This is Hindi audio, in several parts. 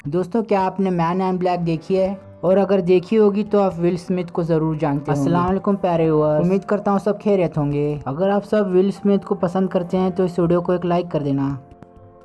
दोस्तों, क्या आपने मैन इन ब्लैक देखी है? और अगर देखी होगी तो आप विल स्मिथ को जरूर जानते होंगे। अस्सलाम वालेकुम प्यारे व्यूअर्स, उम्मीद करता हूँ सब खैरियत होंगे। अगर आप सब विल स्मिथ को पसंद करते हैं तो इस वीडियो को एक लाइक कर देना।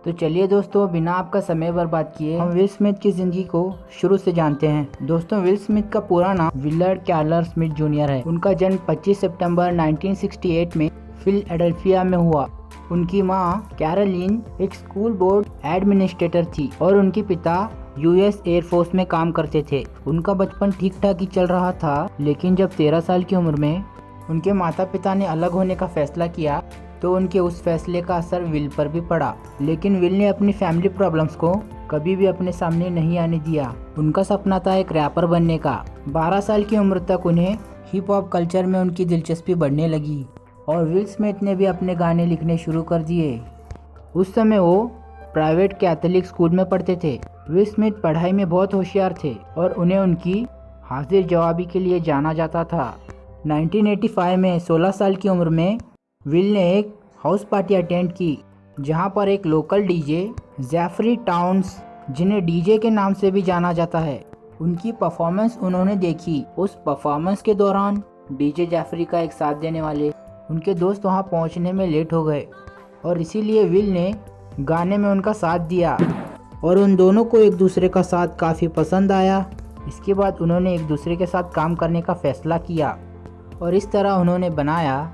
तो चलिए दोस्तों, बिना आपका समय बर्बाद किए हम विल स्मिथ की जिंदगी को शुरू से जानते हैं। दोस्तों, विल स्मिथ का पूरा नाम विलर्ड कैलर स्मिथ जूनियर है। उनका जन्म 25 सितंबर 1968 में फिलाडेल्फिया में हुआ। उनकी माँ कैरोलिन एक स्कूल बोर्ड एडमिनिस्ट्रेटर थी और उनके पिता यूएस एयरफोर्स में काम करते थे। उनका बचपन ठीक ठाक ही चल रहा था, लेकिन जब 13 साल की उम्र में उनके माता पिता ने अलग होने का फैसला किया तो उनके उस फैसले का असर विल पर भी पड़ा। लेकिन विल ने अपनी फैमिली प्रॉब्लम्स को कभी भी अपने सामने नहीं आने दिया। उनका सपना था एक रैपर बनने का। 12 साल की उम्र तक उन्हें हिप हॉप कल्चर में उनकी दिलचस्पी बढ़ने लगी और विल स्मिथ ने भी अपने गाने लिखने शुरू कर दिए। उस समय वो प्राइवेट कैथोलिक स्कूल में पढ़ते थे। विल स्मिथ पढ़ाई में बहुत होशियार थे और उन्हें उनकी हाजिर जवाबी के लिए जाना जाता था। 1985 में 16 साल की उम्र में विल ने एक हाउस पार्टी अटेंड की, जहां पर एक लोकल डीजे जेफरी टाउन्स, जिन्हें डीजे के नाम से भी जाना जाता है, उनकी परफॉर्मेंस उन्होंने देखी। उस परफॉर्मेंस के दौरान डीजे जेफरी का एक साथ देने वाले उनके दोस्त वहां पहुंचने में लेट हो गए और इसीलिए विल ने गाने में उनका साथ दिया और उन दोनों को एक दूसरे का साथ काफ़ी पसंद आया। इसके बाद उन्होंने एक दूसरे के साथ काम करने का फैसला किया और इस तरह उन्होंने बनाया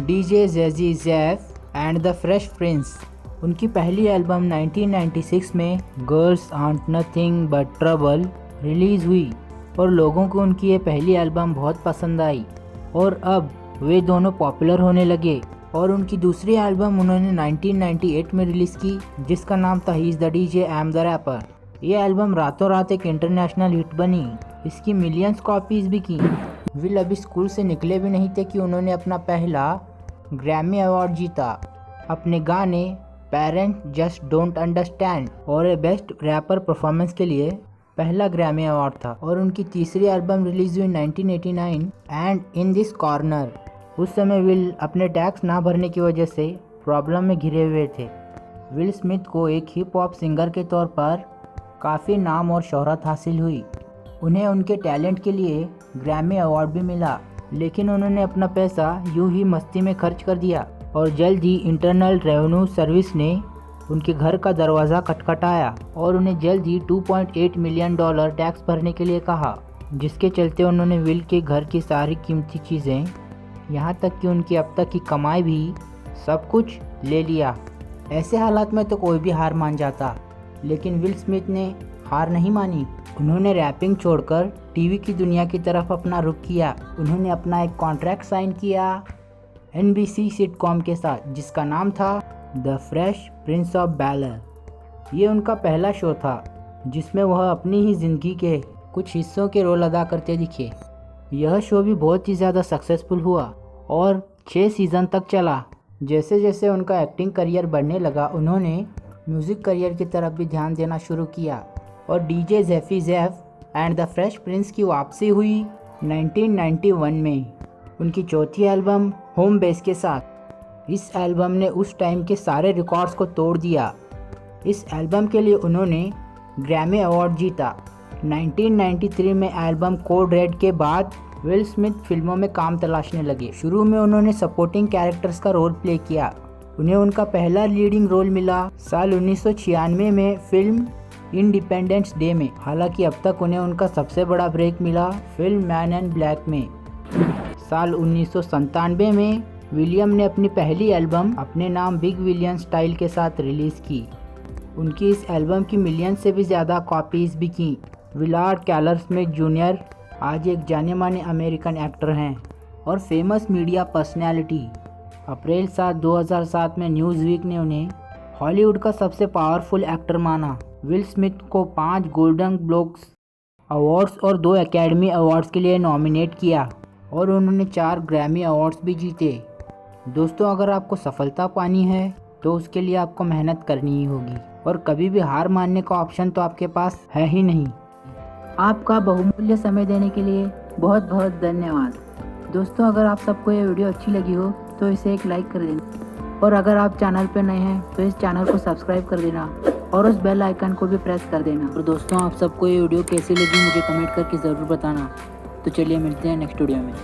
DJ jazzy Jeff and the fresh Prince. उनकी पहली एल्बम 1996 में girls art nothing but trouble release हुई और लोगों को उनकी ये पहली एल्बम बहुत पसंद आई और अब वे दोनों पॉपुलर होने लगे। और उनकी दूसरी एल्बम उन्होंने 1998 में रिलीज़ की, जिसका नाम था he is the DJ I am the rapper. ये एल्बम रातों रात एक इंटरनेशनल हिट बनी। इसकी मिलियंस कॉपीज़ भी की। विल अभी स्कूल से निकले भी नहीं थे कि उन्होंने अपना पहला ग्रैमी अवार्ड जीता अपने गाने पेरेंट जस्ट डोंट अंडरस्टैंड और ए बेस्ट रैपर परफॉर्मेंस के लिए पहला ग्रैमी अवार्ड था। और उनकी तीसरी एल्बम रिलीज हुई 1989 एंड इन दिस कॉर्नर। उस समय विल अपने टैक्स ना भरने की वजह से प्रॉब्लम में घिरे हुए थे। विल स्मिथ को एक हिप हॉप सिंगर के तौर पर काफ़ी नाम और शोहरत हासिल हुई। उन्हें उनके टैलेंट के लिए ग्रैमी अवार्ड भी मिला, लेकिन उन्होंने अपना पैसा यूं ही मस्ती में खर्च कर दिया और जल्द ही इंटरनल रेवेन्यू सर्विस ने उनके घर का दरवाज़ा खटखटाया और उन्हें जल्द ही $2.8 मिलियन टैक्स भरने के लिए कहा, जिसके चलते उन्होंने विल के घर की सारी कीमती चीज़ें, यहाँ तक कि उनकी अब तक की कमाई भी, सब कुछ ले लिया। ऐसे हालात में तो कोई भी हार मान जाता, लेकिन विल स्मिथ ने हार नहीं मानी। उन्होंने रैपिंग छोड़कर टीवी की दुनिया की तरफ अपना रुख किया। उन्होंने अपना एक कॉन्ट्रैक्ट साइन किया NBC सिटकॉम के साथ, जिसका नाम था the fresh Prince of Balor. ये उनका पहला शो था जिसमें वह अपनी ही ज़िंदगी के कुछ हिस्सों के रोल अदा करते दिखे। यह शो भी बहुत ही ज़्यादा सक्सेसफुल हुआ और 6 सीज़न तक चला। जैसे जैसे उनका एक्टिंग करियर बढ़ने लगा, उन्होंने म्यूज़िक करियर की तरफ भी ध्यान देना शुरू किया और DJ Jazzy Jeff and the fresh prince की वापसी हुई 1991 में उनकी चौथी एल्बम होम बेस के साथ। इस एल्बम ने उस टाइम के सारे रिकॉर्ड्स को तोड़ दिया। इस एल्बम के लिए उन्होंने ग्रैमी अवार्ड जीता। 1993 में एल्बम कोड रेड के बाद विल स्मिथ फिल्मों में काम तलाशने लगे। शुरू में उन्होंने सपोर्टिंग कैरेक्टर्स का रोल प्ले किया। उन्हें उनका पहला लीडिंग रोल मिला साल 1996 में फिल्म इंडिपेंडेंस डे में। हालांकि अब तक उन्हें उनका सबसे बड़ा ब्रेक मिला फिल्म मैन इन ब्लैक में। साल 1997 में विलियम ने अपनी पहली एल्बम अपने नाम बिग विलियम स्टाइल के साथ रिलीज़ की। उनकी इस एल्बम की मिलियन से भी ज़्यादा कॉपीज़ भी की। विलार्ड कैलर स्मिथ जूनियर आज एक जाने माने अमेरिकन एक्टर हैं और फेमस मीडिया पर्सनैलिटी। अप्रैल 7, 2007 में न्यूज़वीक ने उन्हें हॉलीवुड का सबसे पावरफुल एक्टर माना। विल स्मिथ को 5 गोल्डन ग्लोब्स अवार्ड्स और 2 एकेडमी अवार्ड्स के लिए नॉमिनेट किया और उन्होंने 4 ग्रैमी अवार्ड्स भी जीते। दोस्तों, अगर आपको सफलता पानी है तो उसके लिए आपको मेहनत करनी ही होगी और कभी भी हार मानने का ऑप्शन तो आपके पास है ही नहीं। आपका बहुमूल्य समय देने के लिए बहुत बहुत धन्यवाद। दोस्तों, अगर आप सबको ये वीडियो अच्छी लगी हो तो इसे एक लाइक कर देना और अगर आप चैनल पर नए हैं तो इस चैनल को सब्सक्राइब कर देना और उस बेल आइकन को भी प्रेस कर देना। और दोस्तों आप सबको ये वीडियो कैसी लगी मुझे कमेंट करके ज़रूर बताना। तो चलिए मिलते हैं नेक्स्ट वीडियो में।